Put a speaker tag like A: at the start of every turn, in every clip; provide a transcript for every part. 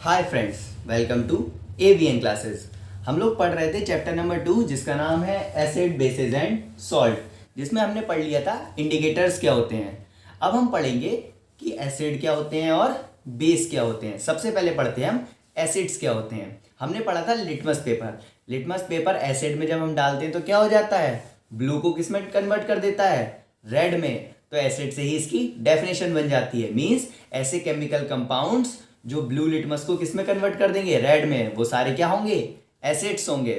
A: Hi friends, welcome to AVN classes. हम लोग पढ़ रहे थे चैप्टर नंबर 2 जिसका नाम है एसिड बेसिस एंड सॉल्ट, जिसमें हमने पढ़ लिया था इंडिकेटर्स क्या होते हैं। अब हम पढ़ेंगे कि एसिड क्या होते हैं और बेस क्या होते हैं। सबसे पहले पढ़ते हैं हम एसिड्स क्या होते हैं। हमने पढ़ा था litmus paper. Litmus paper acid में जब हम डालते हैं तो क्या हो जाता है, ब्लू को किस में कन्वर्ट कर देता है, रेड में। तो एसिड से ही इसकी डेफिनेशन बन जाती है। मीन्स ऐसे केमिकल कंपाउंड्स जो ब्लू लिटमस को किस में कन्वर्ट कर देंगे, रेड में, वो सारे क्या होंगे, एसिड्स होंगे।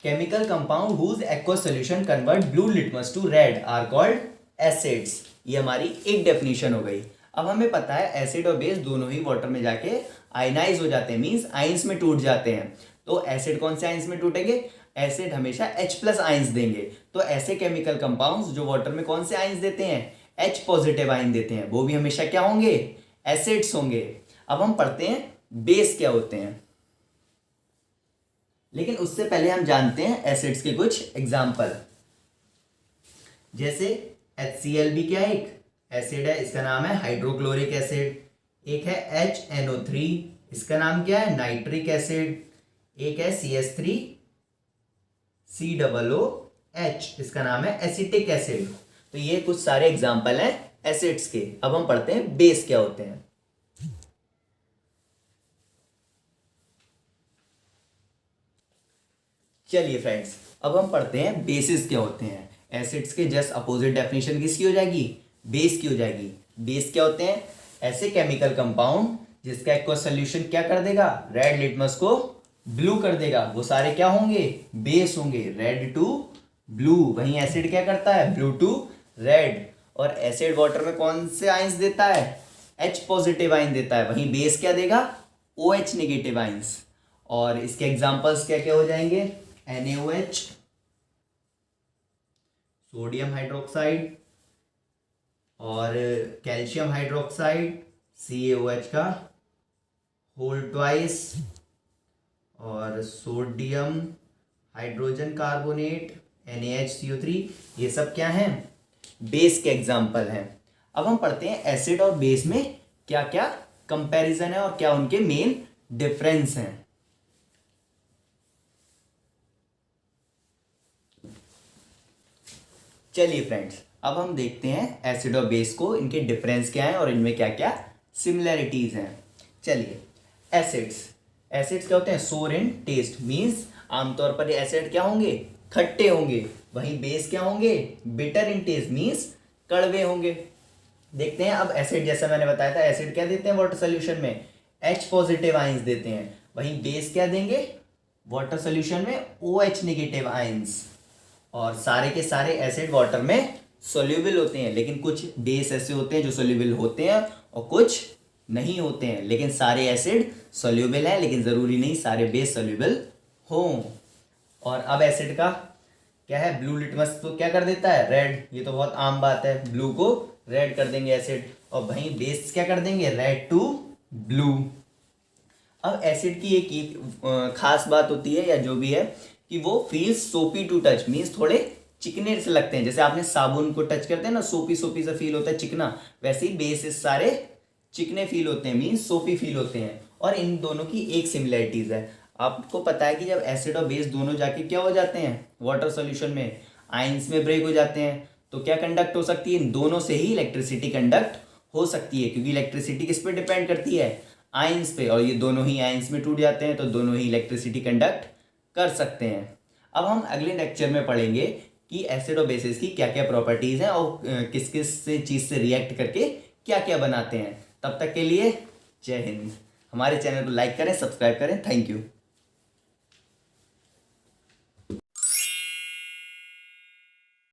A: Chemical compound whose aqueous solution convert blue litmus to red are called acids. ये हमारी एक डेफिनेशन हो गई। अब हमें पता है एसिड और बेस दोनों ही वाटर में जाके आयनाइज हो जाते हैं, मीन्स आइंस में टूट जाते हैं। तो एसिड कौन से आइंस में टूटेंगे, एसिड हमेशा H+ आइंस देंगे। तो ऐसे केमिकल कंपाउंड्स जो वाटर में कौन से आइंस देते हैं, H पॉजिटिव आइन देते हैं, वो भी हमेशा क्या होंगे, एसिड्स होंगे। अब हम पढ़ते हैं बेस क्या होते हैं, लेकिन उससे पहले हम जानते हैं एसिड्स के कुछ एग्जाम्पल। जैसे HCl भी क्या एक एसिड है, इसका नाम है हाइड्रोक्लोरिक एसिड। एक है HNO3, इसका नाम क्या है, नाइट्रिक एसिड। एक है CH3COOH, इसका नाम है एसिटिक एसिड। तो ये कुछ सारे एग्जाम्पल हैं एसिड्स के। अब हम पढ़ते हैं बेस क्या होते हैं। चलिए फ्रेंड्स, अब हम पढ़ते हैं बेसिस क्या होते हैं। एसिड्स के जस्ट अपोजिट डेफिनेशन किसकी हो जाएगी, बेस की हो जाएगी। बेस क्या होते हैं, ऐसे केमिकल कंपाउंड जिसका एक्वस सॉल्यूशन क्या कर देगा, रेड लिटमस को ब्लू कर देगा, वो सारे क्या होंगे, बेस होंगे। रेड टू ब्लू, वहीं एसिड क्या करता है, ब्लू टू रेड। और एसिड वाटर में कौन से आइंस देता है, H पॉजिटिव आइन देता है, वहीं बेस क्या देगा, OH नेगेटिव आइंस। और इसके एग्जांपल्स क्या क्या हो जाएंगे, NaOH, सोडियम हाइड्रोक्साइड, और कैल्शियम हाइड्रोक्साइड CaOH का होल ट्वाइस, और सोडियम हाइड्रोजन कार्बोनेट NaHCO3। ये सब क्या हैं, बेस के एग्जाम्पल हैं। अब हम पढ़ते हैं एसिड और बेस में क्या क्या कंपैरिजन है और क्या उनके मेन डिफरेंस हैं। चलिए फ्रेंड्स, अब हम देखते हैं एसिड और बेस को, इनके डिफरेंस क्या है और इनमें क्या क्या सिमिलैरिटीज हैं। चलिए, एसिड्स क्या होते हैं, सोर इन टेस्ट, मीन्स आमतौर पर एसिड क्या होंगे, खट्टे होंगे। वहीं बेस क्या होंगे, बिटर इन टेस्ट, मीन्स कड़वे होंगे। देखते हैं अब एसिड, जैसा मैंने बताया था, एसिड क्या देते हैं वाटर सोल्यूशन में, H पॉजिटिव आइंस देते हैं। वहीं बेस क्या देंगे वाटर सोल्यूशन में, OH नेगेटिव आइंस। और सारे के सारे एसिड वाटर में सोल्यूबल होते हैं, लेकिन कुछ बेस ऐसे होते हैं जो सोल्यूबल होते हैं और कुछ नहीं होते हैं। लेकिन सारे एसिड सोल्यूबल हैं, लेकिन ज़रूरी नहीं सारे बेस सोल्यूबल हों। और अब एसिड का क्या है, ब्लू लिटमस तो क्या कर देता है, रेड। ये तो बहुत आम बात है, ब्लू को रेड कर देंगे एसिड, और वहीं बेस क्या कर देंगे, रेड टू ब्लू। अब एसिड की एक खास बात होती है, या जो भी है, कि वो फील सोपी टू टच, मीन्स थोड़े चिकने से लगते हैं। जैसे आपने साबुन को टच करते हैं ना, सोपी सोपी सा फील होता है, चिकना, वैसे ही बेसिस सारे चिकने फील होते हैं, मीन्स सोपी फील होते हैं। और इन दोनों की एक सिमिलैरिटीज है। आपको पता है कि जब एसिड और बेस दोनों जाके क्या हो जाते हैं वाटर सॉल्यूशन में, आइंस में ब्रेक हो जाते हैं, तो क्या कंडक्ट हो सकती है, इन दोनों से ही इलेक्ट्रिसिटी कंडक्ट हो सकती है। क्योंकि इलेक्ट्रिसिटी किस पे डिपेंड करती है, आइंस पे, और ये दोनों ही आइंस में टूट जाते हैं, तो दोनों ही इलेक्ट्रिसिटी कंडक्ट कर सकते हैं। अब हम अगले लेक्चर में पढ़ेंगे कि एसिड और बेसिस की क्या क्या प्रॉपर्टीज हैं और किस किस से चीज़ से रिएक्ट करके क्या क्या बनाते हैं। तब तक के लिए जय हिंद। हमारे चैनल को लाइक करें, सब्सक्राइब करें। Thank you.